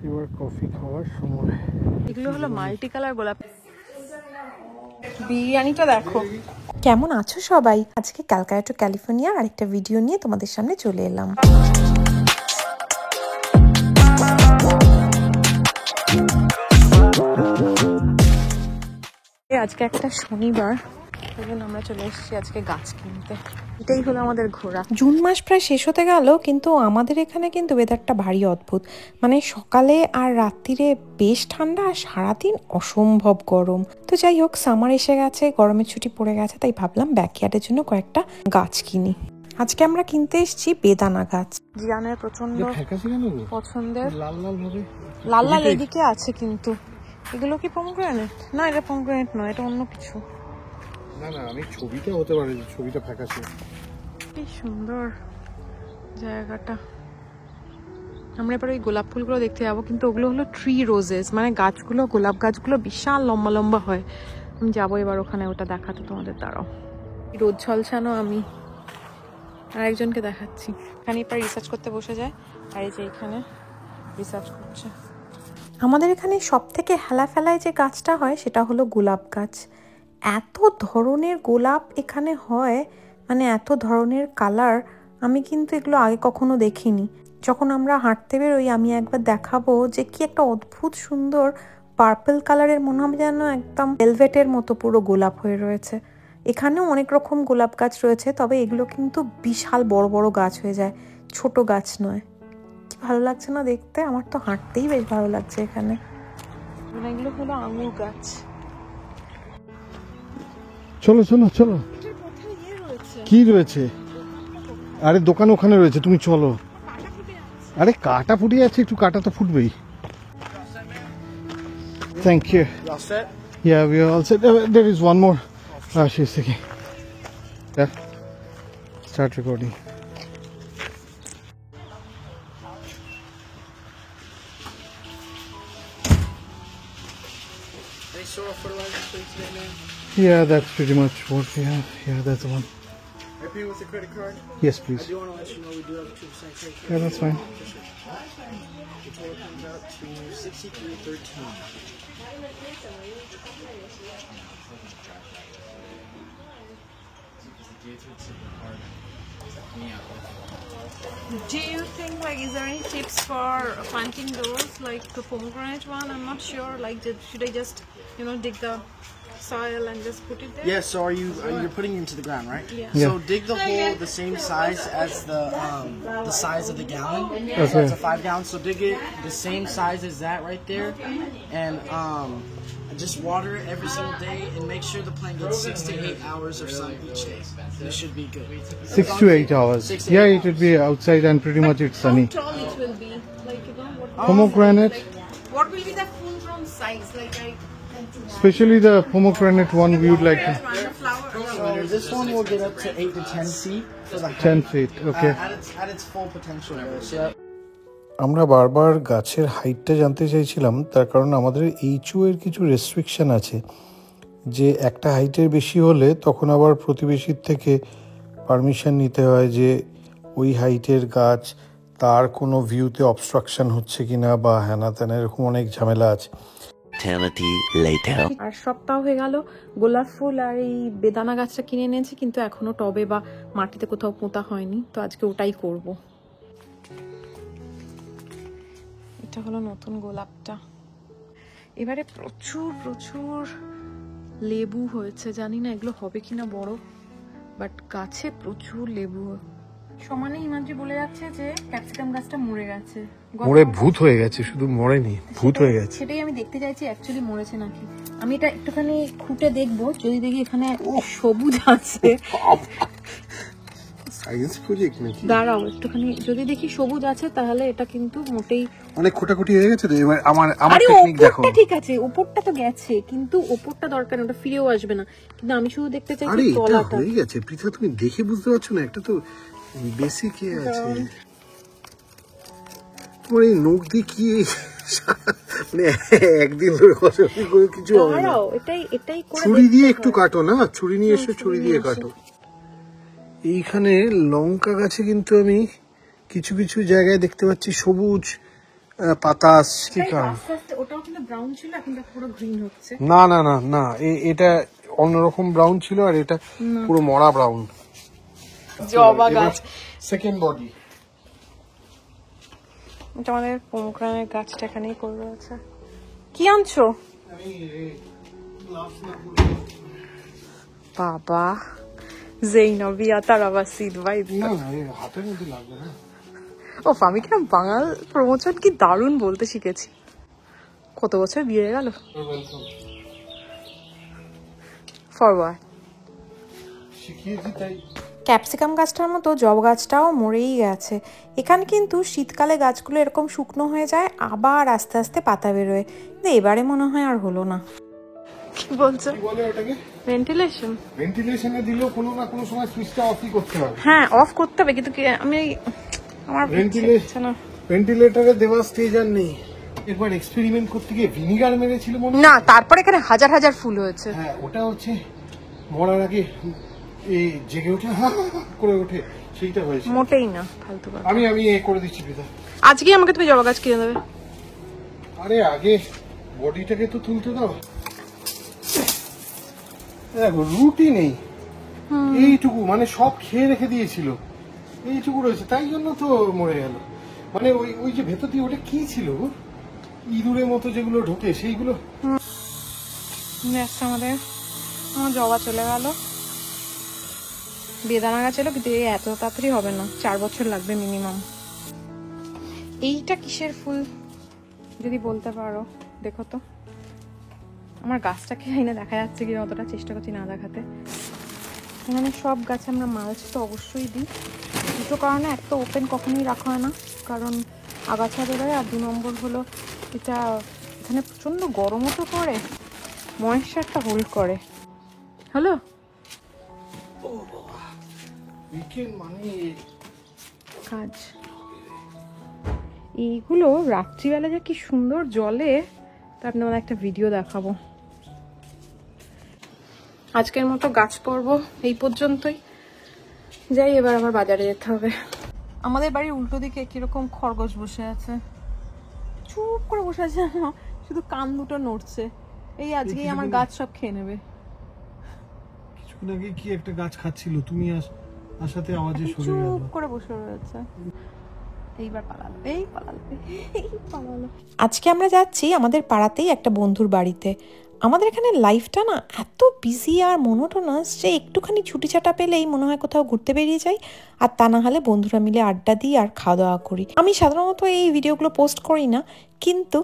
এবার কফি খাওয়ার সময়। এগুলো হলো মাল্টি কালার গোলাপ। বিরিয়ানিটা দেখো। কেমন আছো সবাই? আজকে ক্যালকাটা টু ক্যালিফোর্নিয়ার আরেকটা ভিডিও নিয়ে তোমাদের সামনে চলে এলাম। আজকে একটা শনিবার, সেজন্য আমরা চলে এসেছি আজকে গাছ কিনতে। এটাই হলো আমাদের ঘোরা। জুন মাস প্রায় শেষ হতে গেল, কিন্তু আমাদের এখানে কিন্তু ওয়েদারটা ভারী অদ্ভুত। মানে সকালে আর রাত্রিরে বেশ ঠান্ডা, আর সারাদিন অসম্ভব গরম। তো যাই হোক, সামার এসে গেছে, গরমের ছুটি পড়ে গেছে, তাই ভাবলাম ব্যাকইয়ার্ডের জন্য কয়েকটা গাছ কিনি। আজকে আমরা কিনতে এসেছি বেদানা গাছ। জিয়ানের প্রচন্ড পছন্দের লাল লাল ভাবে, লাল লাল এদিকে আছে। কিন্তু এগুলো কি পমগ্রেনেট? না, এটা পমগ্রেনেট নয়, এটা অন্য কিছু। না না, আমি ছবিটা হতে পারে, ছবিটা ফ্যাকাশে। কি সুন্দর জায়গাটা। আমরা এবার ওই গোলাপ ফুলগুলো দেখতে যাবো, কিন্তু ওগুলো হলো ট্রি রোজেস, মানে গাছগুলো, গোলাপ গাছগুলো বিশাল লম্বা লম্বা হয়। আমি যাবো এবার ওখানে, ওটা দেখাতে তোমাদের। দাঁড়াও, রোদ ঝলসানো আমি আরেকজনকে দেখাচ্ছি। এখানে এবার রিসার্চ করতে বসে যায়, আর এই যে এখানে রিসার্চ করছে। আমাদের এখানে সব থেকে হেলা ফেলায় যে গাছটা হয় সেটা হলো গোলাপ গাছ। এত ধরনের গোলাপ এখানে হয়, মানে এত ধরনের কালার, আমি কিন্তু এগুলো আগে কখনো দেখিনি। যখন আমরা হাঁটতে বেরোই, আমি একবার দেখাবো যে কি একটা অদ্ভুত সুন্দর পার্পল কালারের, মনে হবে যেন একদম ভেলভেটের মতো পুরো গোলাপ হয়ে রয়েছে। এখানেও অনেক রকম গোলাপ গাছ রয়েছে, তবে এগুলো কিন্তু বিশাল বড় বড় গাছ হয়ে যায়, ছোট গাছ নয়। কি ভালো লাগছে না দেখতে? আমার তো হাঁটতেই বেশ ভালো লাগছে এখানে। এগুলো হলো আঙুর গাছ। চলো চলো চলো। কি রয়েছে? আরে দোকান ওখানে রয়েছে, তুমি চলো। আরে কাটা ফুটে যাচ্ছে, একটু কাটা তো ফুটবেই। Thank you. Yeah, we are all set. There is one more. She's taking. Yeah. Start recording. Yeah, that's pretty much what we have. Yeah, that's the one. I pay with a credit card? Yes, please. I do want to let you know we do have a 2% credit card. Yeah, that's fine. The total comes out to $63.13. Do you think, like, is there any tips for planting those, like the pomegranate one? I'm not sure. Like, should I just, dig the soil and just put it there? Yeah, so you're putting it into the ground, right? Yeah. So dig the hole the same size as the size of the gallon. Okay. So it's a 5 gallon. So dig it the same size as that right there, and just water it every single day, and make sure the plant gets 6 to 8 hours of sun each day. It should be good. 6 to 8 hours. 6 to 8 Yeah, hours. it would be outside and pretty much it's sunny. How tall it will be? Like, what Pomegranate, what will be the full grown size? Like, especially the pomegranate one, we would like to. the flower. So this one will get up to 8 to 10 feet for the height. 10 feet, okay. At its full potential level. So আমরা বারবার গাছের হাইটটা জানতে চাইছিলাম, তার কারণ আমাদের HO এর কিছু রেস্ট্রিকশন আছে, যে একটা হাইটের বেশি হলে তখন আবার প্রতিবেশীর থেকে পারমিশন নিতে হয় যে ওই হাইটের গাছ তার কোনো ভিউতে অবস্ট্রাকশন হচ্ছে কিনা বা হ্যানা ত্যানা, এরকম অনেক ঝামেলা আছে। আর সপ্তাহ হয়ে গেল গোলাপ ফুল আর এই বেদানা গাছটা কিনে এনেছি, কিন্তু এখনো টবে বা মাটিতে কোথাও পোঁতা হয়নি। তো আজকে ওটাই করব। এটা হলো নতুন গোলাপটা। এবারে প্রচুর প্রচুর লেবু হয়েছে, জানি না এগুলো হবে কিনা বড়, বাট গাছে প্রচুর লেবু। সমানে হিমাদ্রি বলে যাচ্ছে যে ক্যাপসিকাম গাছটা মরে গেছে। মরে ভূত হয়ে গেছে, শুধু মরেনি, ভূত হয়ে গেছে। সেটাই আমি দেখতে চাইছি অ্যাকচুয়ালি মরেছে নাকি। আমি এটা একটুখানি খুঁটে দেখবো, যদি দেখি এখানে সবুজ আছে। সায়েন্স প্রজেক্ট নাকি? দাঁড়াও একটুখানি, যদি দেখি সবুজ আছে তাহলে এটা কিন্তু মোটেই অনেক খোটাখুটি হয়ে গেছে। আমার আরে টেকনিক দেখো। ওপরটা ঠিক আছে, ওপরটা তো গেছে, কিন্তু ওপরটা দরকার না, ওটা ফিরেও আসবে না। কিন্তু আমি শুধু দেখতে চাইছি আরে এটা তলাটা। হয়ে গেছে পৃথা, তুমি দেখে বুঝতে পারছো না? একটা তো বেসিক আছে। তোমার এই নখ দিয়ে কি মানে একদিন ধরে কিছু হবে না। দাঁড়াও, এটাই করে ছুরি দিয়ে একটু কাটো না, ছুরি নিয়ে এসে ছুরি দিয়ে কাটো। এইখানে লঙ্কা গাছে কিন্তু আমি কিছু কিছু জায়গায় দেখতে পাচ্ছি সবুজ পাতা আসছে কারণ আস্তে আস্তে ওটাও কিন্তু ব্রাউন ছিল, এখন দেখো পুরো গ্রিন হচ্ছে। না না না না, এটা অন্যরকম ব্রাউন ছিল আর এটা পুরো মরা ব্রাউন। জবা গাছ, সেকেন্ড বডি। এটা আমাদের পোমগ্রানের গাছটা এখানেই করে রয়েছে। কি আনছো বাবা? জৈনবিয়া তারাবাসিদ ভাই, না হাতের মধ্যে লাগবে না। ও আমি কেন বাঙাল প্রমোশন কি দারুণ বলতে শিখেছি। কত বছর বিয়ে হয়ে গেল। ফরওয়ার্ড শিখিয়েছি তাই। ক্যাপসিকাম গাছটার মতো জব গাছটাও মরেই গেছে। এখানে কিন্তু শীতকালে গাছগুলো এরকম শুকনো হয়ে যায়, আবার আস্তে আস্তে পাতা বেরোয়, কিন্তু এবারে মনে হয় আর হলো না। কি বলছো? কি বলে ওটাকে? ভেন্টিলেশন। ভেন্টিলেশনে দিলেও কোনো না কোনো সময় সুইচটা অফই করতে হবে। হ্যাঁ অফ করতে হবে, কিন্তু আমি আমার ভেন্টিলেশন না, ভেন্টিলেটরে দেওয়া স্টেজ আর নেই। একবার এক্সপেরিমেন্ট করতে গিয়ে ভিনিগার মেরেছিল মনে না, তারপরে এখানে হাজার হাজার ফুল হয়েছে। হ্যাঁ ওটা হচ্ছে মরার আগে এই জেগে ওঠে করে ওঠে, সেইটা হয়েছে। মোটেই না ফালতু কথা। আমি এ করে দিচ্ছি পিতা। আজকে আমাকে তুমি জবা গাছ কিনে দেবে। আরে আগে বডিটাকে তো তুলতে দাও। দেখো রুটি নেই, এইটুকু মানে সব খেয়ে রেখে দিয়েছিল, এইটুকু রয়েছে, তাই জন্য তো মরে গেল। মানে ওই যে ভেতর দিয়ে ওটা কি ছিল, ইঁদুরের মতো যেগুলো ঢোকে সেইগুলো। আমার জবা চলে গেল। বেদানা গাছ এলো, কিন্তু এত তাড়াতাড়ি হবে না, 4 বছর লাগবে মিনিমাম। এইটা কিসের ফুল যদি বলতে পারো? দেখো তো আমার গাছটাকে এনে দেখা যাচ্ছে কি, অতটা চেষ্টা করছি না দেখাতে। এখানে সব গাছে আমরা মালচ তো অবশ্যই দিই, দুটো কারণে। এক তো ওপেন কখনোই রাখা হয় না, কারণ আগাছা বেরোয়, আর 2 নম্বর হলো এটা এখানে প্রচন্ড গরমও তো করে, ময়েশ্চারটা হোল্ড করে। হ্যালো কাজ এইগুলো রাত্রিবেলা যে কি সুন্দর জলে, তা আপনাদের একটা ভিডিও দেখাবো। আজকের মতো গাছ পর্ব এই পর্যন্তই। যাই, এবার আমার বাজারে যেতে হবে। আমাদের বাড়ির উল্টো দিকে কিরকম খরগোশ বসে আছে, চুপ করে বসে আছে, শুধু কান দুটো নড়ছে। এই আজকেই আমার গাছ সব খেয়ে নেবে। কিছুক্ষণ আগে কি একটা গাছ খাচ্ছিল, তুমি আসাতে আওয়াজে সরে গেল, চুপ করে বসে রয়েছে। এইবার পালালো, এই পালালো, এই পালালো। আজকে আমরা যাচ্ছি আমাদের পাড়াতেই একটা বন্ধুর বাড়িতে। আমাদের এখানে লাইফটা না এত বিজি আর মনোটোনাস যে একটুখানি ছুটিছাটা পেলেই মনে হয় কোথাও ঘুরতে বেরিয়ে যাই, আর তা না হলে বন্ধুরা মিলে আড্ডা দিই আর খাওয়া দাওয়া করি। আমি সাধারণত এই ভিডিওগুলো পোস্ট করি না, কিন্তু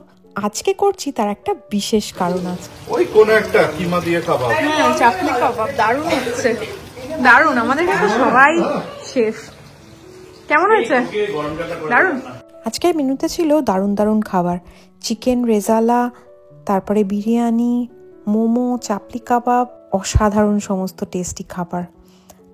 আজকে করছি, তার একটা বিশেষ কারণ আছে। ওই কোন একটা কিমা দিয়ে কাবাব, হ্যাঁ চাপলি কাবাব দারুণ হচ্ছে, দারুণ। আমাদের কাছে সবাই শেফ। কেমন হয়েছে? দারুণ। আজকের মেনুতে ছিল দারুণ দারুণ খাবার, চিকেন রেজালা, তারপরে বিরিয়ানি, মোমো, চাপলি কাবাব, অসাধারণ সমস্ত টেস্টি খাবার।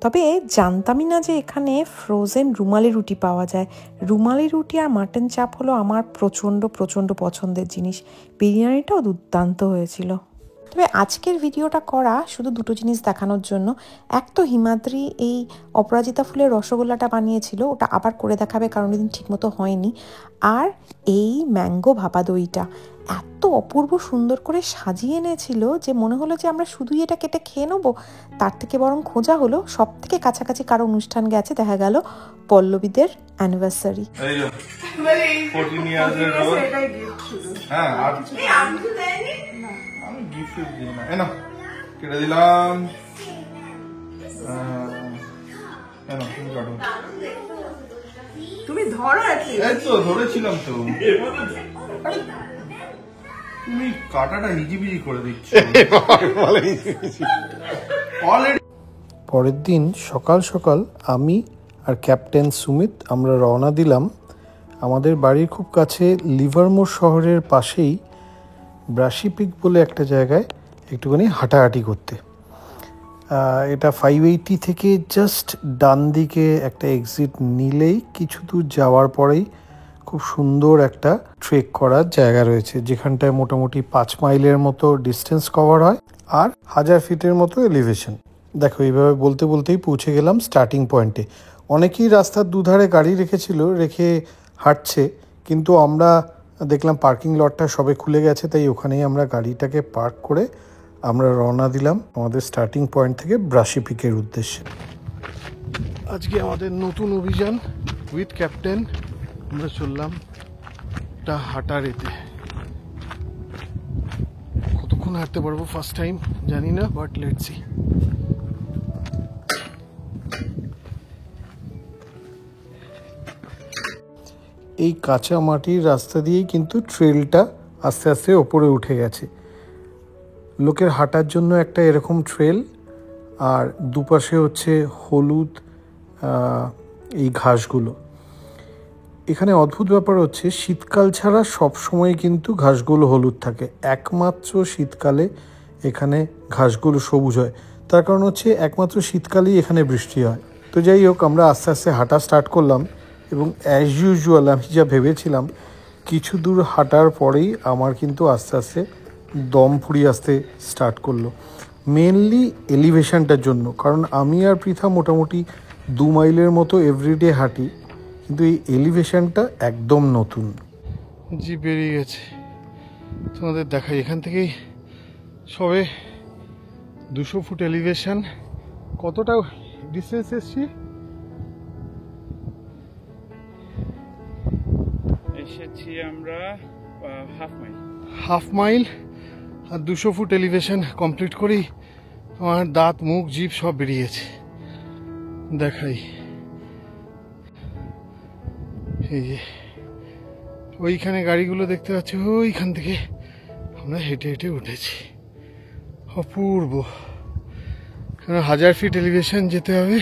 তবে জানতামই না যে এখানে ফ্রোজেন রুমালি রুটি পাওয়া যায়। রুমালি রুটি আর মাটন চাপ হলো আমার প্রচণ্ড প্রচণ্ড পছন্দের জিনিস। বিরিয়ানিটাও দুর্দান্ত হয়েছিল। তবে আজকের ভিডিওটা করা শুধু দুটো জিনিস দেখানোর জন্য। এক তো হিমাদ্রি এই অপরাজিতা ফুলের রসগোল্লাটা বানিয়েছিল, ওটা আবার করে দেখাবে কারণ ওই দিন ঠিকমতো হয়নি। আর এই ম্যাঙ্গো ভাপা দইটা এত অপূর্ব সুন্দর করে সাজিয়ে এনেছিল যে মনে হলো যে আমরা শুধুই এটা কেটে খেয়ে নেবো। তার থেকে বরং খোঁজা হলো সব থেকে কাছাকাছি কারো অনুষ্ঠান গেছে, দেখা গেল পল্লবীদের অ্যানিভার্সারি। কেটে দিলাম। তুমি ধরো, এই তো ধরেছিলাম তো, তুমি কাটাটা হিজিবিজি করে দিচ্ছ। পরের দিন সকাল সকাল আমি আর ক্যাপ্টেন সুমিত আমরা রওনা দিলাম আমাদের বাড়ির খুব কাছে লিভারমোর শহরের পাশেই ব্রাশি পিক বলে একটা জায়গায় একটুখানি হাঁটাহাঁটি করতে। এটা 580 থেকে জাস্ট ডান দিকে একটা এক্সিট নিলেই কিছু দূর যাওয়ার পরেই খুব সুন্দর একটা ট্রেক করার জায়গা রয়েছে, যেখানটায় মোটামুটি 5 মাইলের মতো ডিস্টেন্স কভার হয় আর 1000 ফিটের মতো এলিভেশন। দেখো এইভাবে বলতে বলতেই পৌঁছে গেলাম স্টার্টিং পয়েন্টে। অনেকেই রাস্তার দুধারে গাড়ি রেখে হাঁটছে, কিন্তু আমরা দেখলাম পার্কিং লটটা সবে খুলে গেছে, তাই ওখানেই আমরা গাড়িটাকে পার্ক করে আমরা রওনা দিলাম আমাদের স্টার্টিং পয়েন্ট থেকে ব্রাশি পিকের উদ্দেশ্যে। আজকে আমাদের নতুন অভিযান উইথ ক্যাপ্টেন। আমরা চললাম একটা হাঁটার এতে। কতক্ষণ হাঁটতে পারবো ফার্স্ট টাইম জানি না, বাট লেটস সি। এই কাঁচা মাটির রাস্তা দিয়েই কিন্তু ট্রেলটা আস্তে আস্তে ওপরে উঠে গেছে। লোকের হাঁটার জন্য একটা এরকম ট্রেল, আর দুপাশে হচ্ছে হলুদ এই ঘাসগুলো। এখানে অদ্ভুত ব্যাপার হচ্ছে শীতকাল ছাড়া সব সময় কিন্তু ঘাসগুলো হলুদ থাকে, একমাত্র শীতকালে এখানে ঘাসগুলো সবুজ হয়। তার কারণ হচ্ছে একমাত্র শীতকালেই এখানে বৃষ্টি হয়। তো যাই হোক, আমরা আস্তে আস্তে হাঁটা স্টার্ট করলাম এবং অ্যাজ ইউজুয়াল আমি যা ভেবেছিলাম কিছু দূর হাঁটার পরেই আমার কিন্তু আস্তে আস্তে দম ফুরিয়ে আসতে স্টার্ট করলো, মেনলি এলিভেশনটার জন্য। কারণ আমি আর পৃথা মোটামুটি 2 মাইলের মতো এভরিডে হাঁটি, কিন্তু এই এলিভেশনটা একদম নতুন। জি বেরিয়ে গেছে, তোমাদের দেখাই। এখান থেকেই সবে 200 ফুট এলিভেশন। কতটা ডিস্টেন্স এসছি? এসেছি আমরা হাফ মাইল আর 200 ফুট এলিভেশন কমপ্লিট করেই আমার দাঁত মুখ জিভ সব বেরিয়েছে। দেখাই, এই যে ওইখানে গাড়িগুলো দেখতে পাচ্ছি, ওইখান থেকে আমরা হেঁটে হেঁটে উঠেছি। অপূর্ব, কারণ 1000 ফিট এলিভেশন যেতে হবে।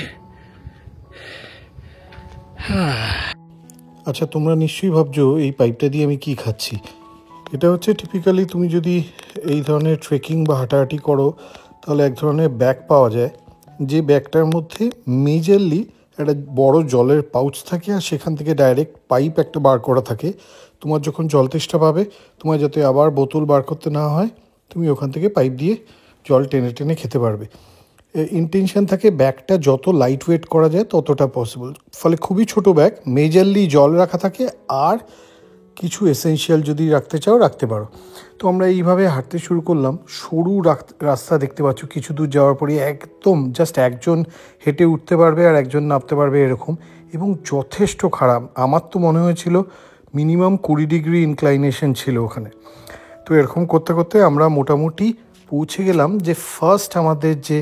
আচ্ছা, তোমরা নিশ্চয়ই ভাবছো এই পাইপটা দিয়ে আমি কি খাচ্ছি। এটা হচ্ছে টিপিক্যালি তুমি যদি এই ধরনের ট্রেকিং বা হাঁটাহাঁটি করো তাহলে এক ধরনের ব্যাগ পাওয়া যায়, যে ব্যাগটার মধ্যে মেজরলি একটা বড় জলের পাউচ থাকে, আর সেখান থেকে ডাইরেক্ট পাইপ একটা বার করা থাকে। তোমার যখন জল তেষ্টা পাবে, তোমার যাতে আবার বোতল বার করতে না হয়, তুমি ওখান থেকে পাইপ দিয়ে জল টেনে টেনে খেতে পারবে। ইন্টেনশন থাকে ব্যাগটা যত লাইট ওয়েট করা যায় ততটা পসিবল। ফলে খুবই ছোট ব্যাগ, মেজরলি জল রাখা থাকে, আর কিছু এসেনশিয়াল যদি রাখতে চাও রাখতে পারো। তো আমরা এইভাবে হাঁটতে শুরু করলাম। সরু রাস্তা দেখতে পাচ্ছ, কিছু দূর যাওয়ার পরে একদম জাস্ট একজন হেঁটে উঠতে পারবে আর একজন নামতে পারবে এরকম, এবং যথেষ্ট খারাপ। আমার তো মনে হয়েছিল মিনিমাম 20 ডিগ্রি ইনক্লাইনেশন ছিল ওখানে। তো এরকম করতে করতে আমরা মোটামুটি পৌঁছে গেলাম যে ফার্স্ট আমাদের যে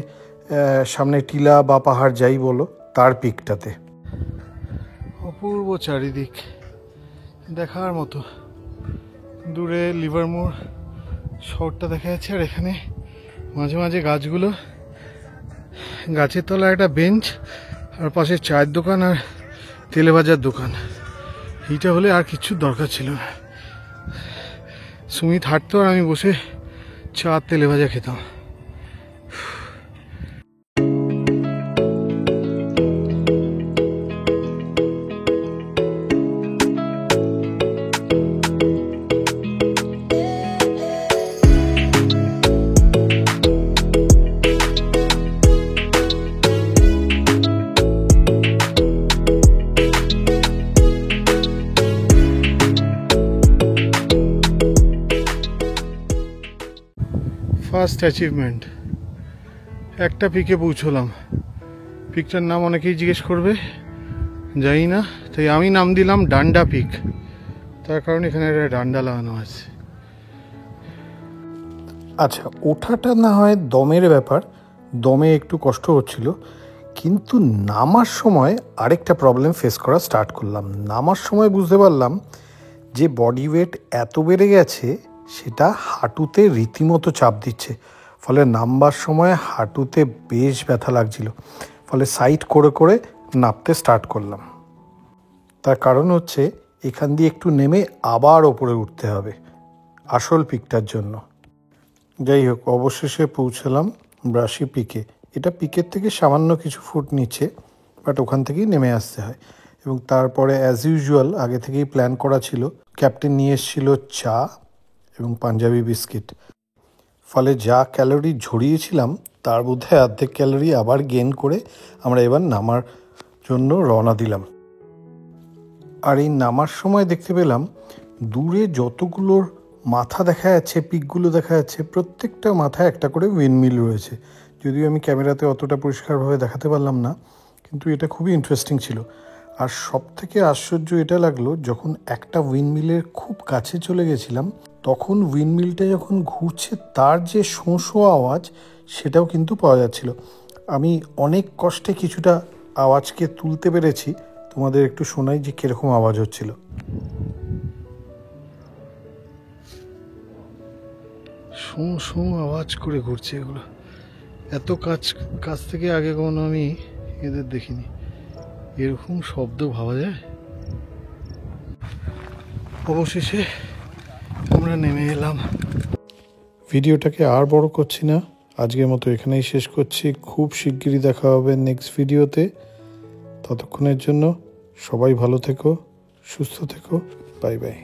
সামনে টিলা বা পাহাড় যাই বলো তার পিকটাতে। অপূর্ব চারিদিক, দেখার মতো। দূরে লিভারমোর শহরটা দেখা যাচ্ছে, আর এখানে মাঝে মাঝে গাছগুলো, গাছের তলায় একটা বেঞ্চ, আর পাশে চায়ের দোকান আর তেলে ভাজার দোকান। এইটা হলে আর কিছু দরকার ছিল না। সুমিত হাঁটতো আর আমি বসে চা তেলে ভাজা খেতাম। ফার্স্ট অ্যাচিভমেন্ট, একটা পিকে পৌঁছলাম। পিকটার নাম অনেকেই জিজ্ঞেস করবে, জানি না, তাই আমি নাম দিলাম ডান্ডা পিক। তার কারণ এখানে একটা ডান্ডা লাগানো আছে। আচ্ছা, ওঠাটা না হয় দমের ব্যাপার, দমে একটু কষ্ট হচ্ছিল, কিন্তু নামার সময় আরেকটা প্রবলেম ফেস করা স্টার্ট করলাম। নামার সময় বুঝতে পারলাম যে বডি ওয়েট এত বেড়ে গেছে সেটা হাঁটুতে রীতিমতো চাপ দিচ্ছে। ফলে নামবার সময় হাঁটুতে বেশ ব্যথা লাগছিল। ফলে সাইড করে করে নামতে স্টার্ট করলাম। তার কারণ হচ্ছে এখান দিয়ে একটু নেমে আবার ওপরে উঠতে হবে আসল পিকটার জন্য। যাই হোক, অবশেষে পৌঁছলাম ব্রাশি পিকে। এটা পিকের থেকে সামান্য কিছু ফুট নিচে, বাট ওখান থেকেই নেমে আসতে হয়। এবং তারপরে অ্যাজ ইউজুয়াল আগে থেকেই প্ল্যান করা ছিল, ক্যাপ্টেন নিয়ে এসেছিল চা এবং পাঞ্জাবি বিস্কিট। ফলে যা ক্যালোরি ঝরিয়েছিলাম তার মধ্যে অর্ধেক ক্যালোরি আবার গেইন করে আমরা এবার নামার জন্য রওনা দিলাম। আর এই নামার সময় দেখতে পেলাম দূরে যতগুলোর মাথা দেখা যাচ্ছে, পিকগুলো দেখা যাচ্ছে, প্রত্যেকটা মাথায় একটা করে উইন্ডমিল রয়েছে। যদিও আমি ক্যামেরাতে অতটা পরিষ্কারভাবে দেখাতে পারলাম না, কিন্তু এটা খুবই ইন্টারেস্টিং ছিল। আর সব থেকে আশ্চর্য এটা লাগলো, যখন একটা উইন্ডমিলের খুব কাছে চলে গেছিলাম, তখন উইন্ডমিলটা যখন ঘুরছে তার যে শোঁ শোঁ আওয়াজ, সেটাও কিন্তু পাওয়া যাচ্ছিল। আমি অনেক কষ্টে কিছুটা আওয়াজকে তুলতে পেরেছি, তোমাদের একটু শোনাই যে কীরকম আওয়াজ হচ্ছিল। শোঁ শোঁ আওয়াজ করে ঘুরছে এগুলো। এত কাছ থেকে আগে কখনো আমি এদের দেখিনি, এরকম শব্দ ভাবা যায়। অবশেষে আমরা নেমে এলাম। ভিডিওটাকে আর বড় করছি না, আজকের মতো এখানেই শেষ করছি। খুব শিগগিরই দেখা হবে নেক্সট ভিডিওতে। ততক্ষণের জন্য সবাই ভালো থেকো, সুস্থ থেকো, বাই বাই।